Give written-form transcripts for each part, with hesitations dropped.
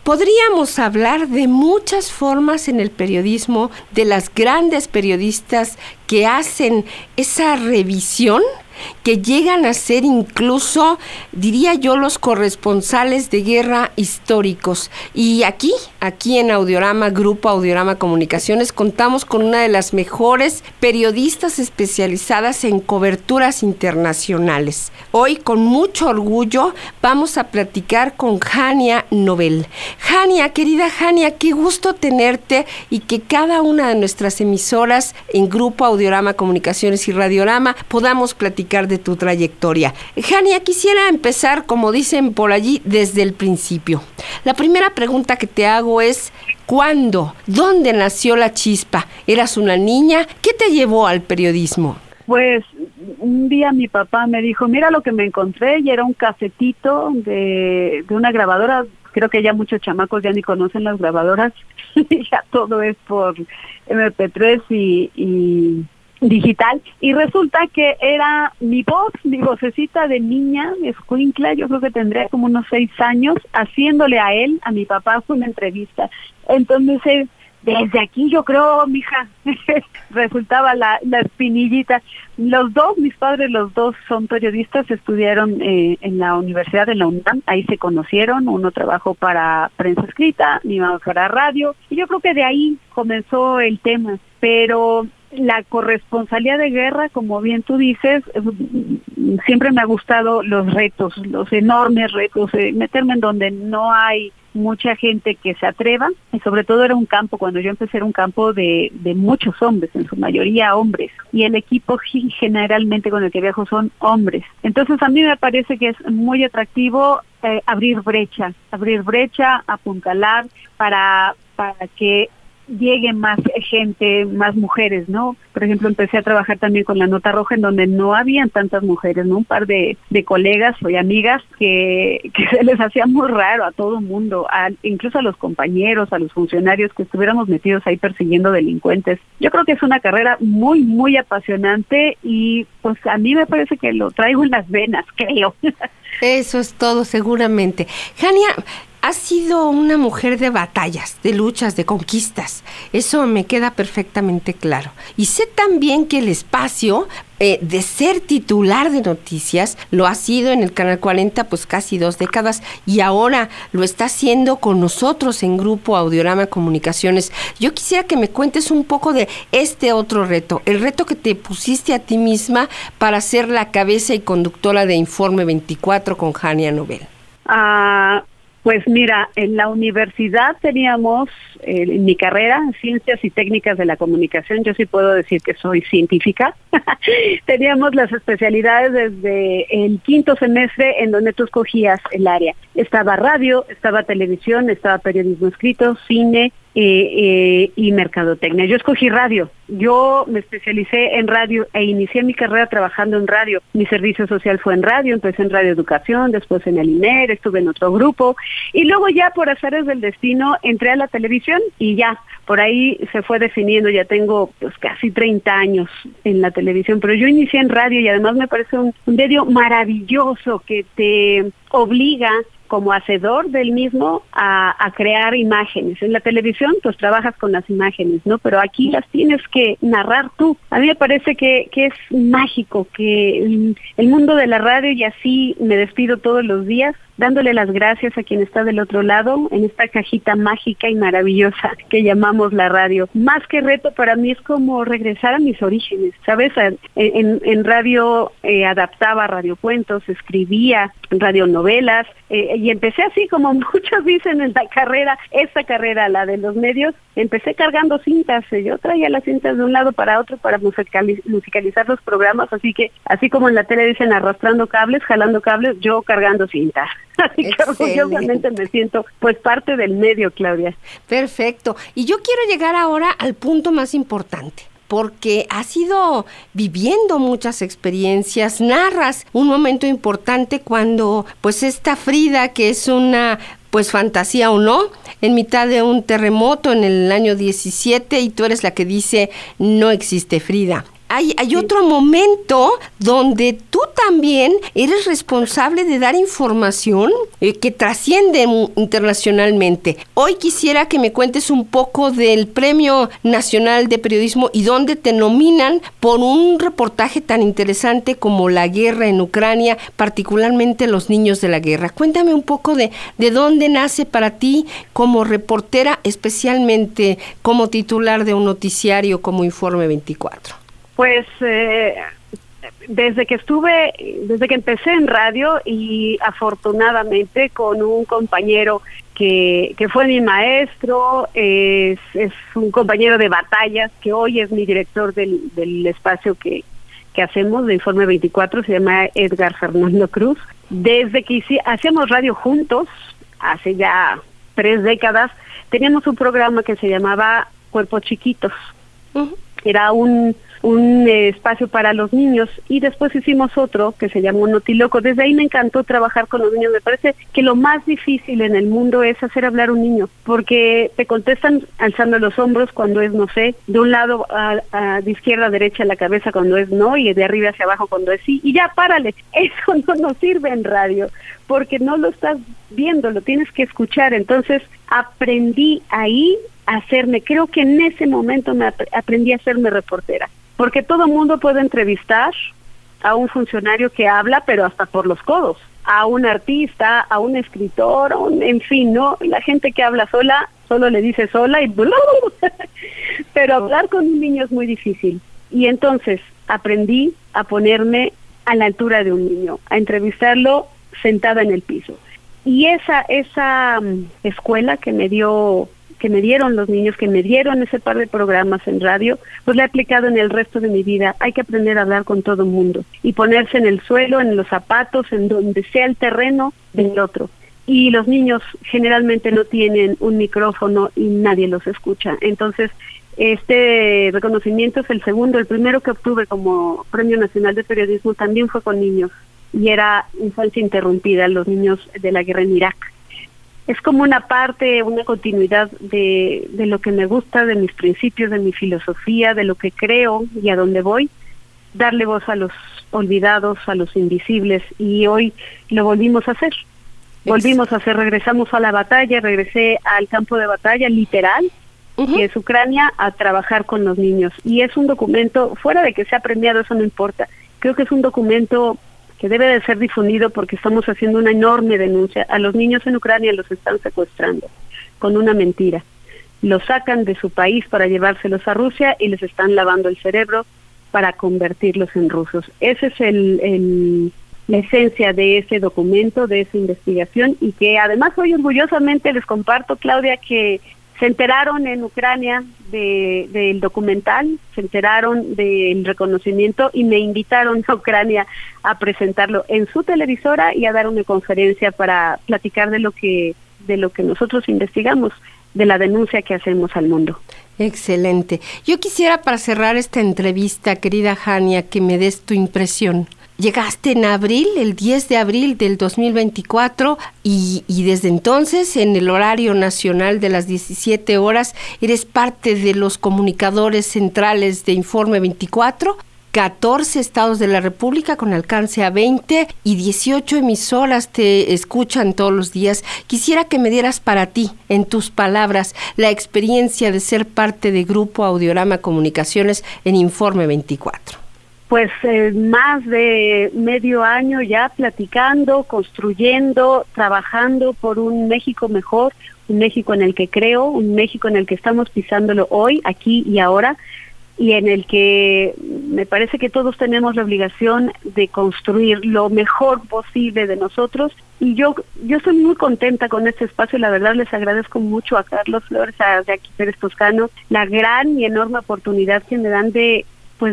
Podríamos hablar de muchas formas en el periodismo, de las grandes periodistas que hacen esa revisión, que llegan a ser incluso, diría yo, los corresponsales de guerra históricos. Y aquí en Audiorama, Grupo Audiorama Comunicaciones, contamos con una de las mejores periodistas especializadas en coberturas internacionales. Hoy, con mucho orgullo, vamos a platicar con Jania Nobel. Jania, querida Jania, qué gusto tenerte y que cada una de nuestras emisoras en Grupo Audiorama Comunicaciones y Radiorama podamos platicar de tu trayectoria. Jania, quisiera empezar, como dicen por allí, desde el principio. La primera pregunta que te hago es, ¿cuándo? ¿Dónde nació la chispa? ¿Eras una niña? ¿Qué te llevó al periodismo? Pues un día mi papá me dijo, mira lo que me encontré, y era un casetito de una grabadora. Creo que ya muchos chamacos ya ni conocen las grabadoras, ya todo es por MP3 y digital, y resulta que era mi voz, mi vocecita de niña, escuincla, yo creo que tendría como unos 6 años, haciéndole a él, a mi papá, una entrevista. Entonces, desde aquí yo creo, mija, resultaba la espinillita. Los dos, mis padres, los dos son periodistas, estudiaron en la universidad de la UNAM, ahí se conocieron, uno trabajó para prensa escrita, mi mamá para radio, y yo creo que de ahí comenzó el tema, pero la corresponsalía de guerra, como bien tú dices, siempre me ha gustado los retos, los enormes retos, meterme en donde no hay mucha gente que se atreva, y sobre todo era un campo, cuando yo empecé era un campo de muchos hombres, en su mayoría hombres, y el equipo generalmente con el que viajo son hombres. Entonces a mí me parece que es muy atractivo abrir brecha, apuntalar para que llegue más gente, más mujeres, ¿no? Por ejemplo, empecé a trabajar también con La Nota Roja, en donde no habían tantas mujeres, ¿no? Un par de colegas y amigas que se les hacía muy raro a todo el mundo, incluso a los compañeros, a los funcionarios, que estuviéramos metidos ahí persiguiendo delincuentes. Yo creo que es una carrera muy, muy apasionante, y pues a mí me parece que lo traigo en las venas, creo. Eso es todo, seguramente. Jania, has sido una mujer de batallas, de luchas, de conquistas. Eso me queda perfectamente claro. Y sé también que el espacio de ser titular de noticias lo ha sido en el Canal 40 pues casi 2 décadas, y ahora lo está haciendo con nosotros en Grupo Audiorama Comunicaciones. Yo quisiera que me cuentes un poco de este otro reto, el reto que te pusiste a ti misma para ser la cabeza y conductora de Informe 24 con Jania Nobel. Pues mira, en la universidad teníamos, en mi carrera, Ciencias y Técnicas de la Comunicación, yo sí puedo decir que soy científica, teníamos las especialidades desde el 5º semestre, en donde tú escogías el área. Estaba radio, estaba televisión, estaba periodismo escrito, cine, y mercadotecnia. Yo escogí radio. Yo me especialicé en radio e inicié mi carrera trabajando en radio. Mi servicio social fue en radio, empecé en Radio Educación, después en el INER, estuve en otro grupo, y luego ya por azares del destino entré a la televisión, y ya por ahí se fue definiendo. Ya tengo pues casi 30 años en la televisión, pero yo inicié en radio, y además me parece un medio maravilloso que te obliga como hacedor del mismo a crear imágenes. En la televisión pues trabajas con las imágenes, ¿no? Pero aquí las tienes que narrar tú. A mí me parece que es mágico que el mundo de la radio, y así me despido todos los días, dándole las gracias a quien está del otro lado, en esta cajita mágica y maravillosa que llamamos la radio. Más que reto, para mí es como regresar a mis orígenes, ¿sabes? En radio adaptaba radiocuentos, escribía radionovelas, y empecé así, como muchos dicen en la carrera, esta carrera, la de los medios, empecé cargando cintas. Yo traía las cintas de un lado para otro para musicalizar los programas, así que, así como en la tele dicen arrastrando cables, jalando cables, yo cargando cintas. Así que orgullosamente me siento pues parte del medio, Claudia. Perfecto. Y yo quiero llegar ahora al punto más importante, porque has ido viviendo muchas experiencias, narras un momento importante cuando pues esta Frida, que es una pues fantasía o no, en mitad de un terremoto en el año 17, y tú eres la que dice no existe Frida. Hay otro momento donde tú también eres responsable de dar información que trasciende internacionalmente. Hoy quisiera que me cuentes un poco del Premio Nacional de Periodismo y dónde te nominan por un reportaje tan interesante como la guerra en Ucrania, particularmente los niños de la guerra. Cuéntame un poco de dónde nace para ti como reportera, especialmente como titular de un noticiario como Informe 24. Pues desde que empecé en radio y afortunadamente con un compañero que fue mi maestro, es un compañero de batallas que hoy es mi director del espacio que hacemos de Informe 24, se llama Edgar Fernando Cruz. Desde que hacíamos radio juntos, hace ya 3 décadas, teníamos un programa que se llamaba Cuerpos Chiquitos. Uh-huh. Era un espacio para los niños y después hicimos otro que se llamó Notiloco. Desde ahí me encantó trabajar con los niños. Me parece que lo más difícil en el mundo es hacer hablar a un niño, porque te contestan alzando los hombros cuando es no sé, de un lado de izquierda a derecha la cabeza cuando es no y de arriba hacia abajo cuando es sí, y ya párale. Eso no nos sirve en radio porque no lo estás viendo, lo tienes que escuchar. Entonces aprendí ahí a hacerme, creo que en ese momento aprendí a hacerme reportera. Porque todo mundo puede entrevistar a un funcionario que habla, pero hasta por los codos, a un artista, a un escritor, en fin, ¿no? La gente que habla sola, solo le dice sola y ¡blum! Pero hablar con un niño es muy difícil. Y entonces aprendí a ponerme a la altura de un niño, a entrevistarlo sentada en el piso. Y esa escuela que me dieron los niños, que me dieron ese par de programas en radio, pues la he aplicado en el resto de mi vida. Hay que aprender a hablar con todo el mundo y ponerse en el suelo, en los zapatos, en donde sea el terreno del otro. Y los niños generalmente no tienen un micrófono y nadie los escucha. Entonces, este reconocimiento es el segundo. El primero que obtuve como Premio Nacional de Periodismo también fue con niños y era Infancia Interrumpida, los niños de la guerra en Irak. Es como una parte, una continuidad de lo que me gusta, de mis principios, de mi filosofía, de lo que creo y a dónde voy, darle voz a los olvidados, a los invisibles, y hoy lo volvimos a hacer. Regresamos a la batalla, regresé al campo de batalla literal, que es Ucrania, a trabajar con los niños. Y es un documento, fuera de que sea premiado, eso no importa, creo que es un documento que debe de ser difundido porque estamos haciendo una enorme denuncia. A los niños en Ucrania los están secuestrando con una mentira. Los sacan de su país para llevárselos a Rusia y les están lavando el cerebro para convertirlos en rusos. Esa es la esencia de ese documento, de esa investigación, y que además hoy orgullosamente les comparto, Claudia, que se enteraron en Ucrania del documental, se enteraron del reconocimiento y me invitaron a Ucrania a presentarlo en su televisora y a dar una conferencia para platicar de lo que nosotros investigamos, de la denuncia que hacemos al mundo. Excelente. Yo quisiera, para cerrar esta entrevista, querida Jania, que me des tu impresión. Llegaste en abril, el 10 de abril del 2024, y desde entonces, en el horario nacional de las 17 horas, eres parte de los comunicadores centrales de Informe 24, 14 estados de la República con alcance a 20 y 18 emisoras te escuchan todos los días. Quisiera que me dieras para ti, en tus palabras, la experiencia de ser parte de Grupo Audiorama Comunicaciones en Informe 24. Pues más de medio año ya platicando, construyendo, trabajando por un México mejor, un México en el que creo, un México en el que estamos pisándolo hoy, aquí y ahora, y en el que me parece que todos tenemos la obligación de construir lo mejor posible de nosotros. Y yo estoy muy contenta con este espacio. La verdad les agradezco mucho a Carlos Flores, a Jackie Pérez Toscano, la gran y enorme oportunidad que me dan de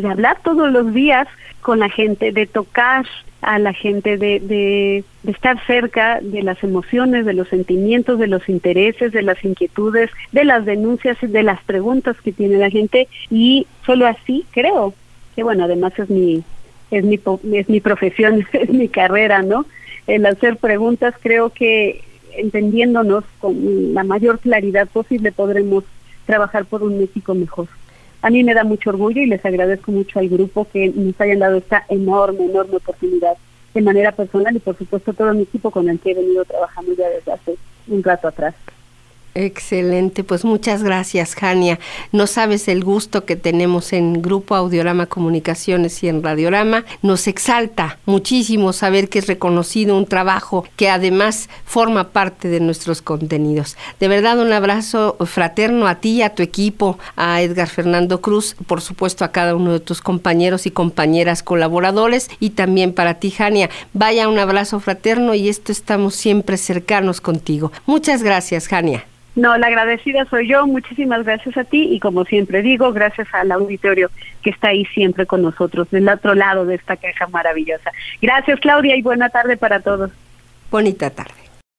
hablar todos los días con la gente, de tocar a la gente, de estar cerca de las emociones, de los sentimientos, de los intereses, de las inquietudes, de las denuncias, de las preguntas que tiene la gente, y solo así creo que, bueno, además es mi profesión, es mi carrera, ¿no? El hacer preguntas, creo que entendiéndonos con la mayor claridad posible podremos trabajar por un México mejor. a mí me da mucho orgullo y les agradezco mucho al grupo que nos hayan dado esta enorme oportunidad de manera personal y por supuesto todo mi equipo con el que he venido trabajando ya desde hace un rato atrás. Excelente, pues muchas gracias, Jania. No sabes el gusto que tenemos en Grupo Audiorama Comunicaciones y en Radiorama. Nos exalta muchísimo saber que es reconocido un trabajo que además forma parte de nuestros contenidos. De verdad, un abrazo fraterno a ti, a tu equipo, a Edgar Fernando Cruz, por supuesto a cada uno de tus compañeros y compañeras colaboradores y también para ti, Jania. Vaya, un abrazo fraterno y estamos siempre cercanos contigo. Muchas gracias, Jania. No, la agradecida soy yo, muchísimas gracias a ti y como siempre digo, gracias al auditorio que está ahí siempre con nosotros, del otro lado de esta caja maravillosa. Gracias, Claudia, y buena tarde para todos. Bonita tarde.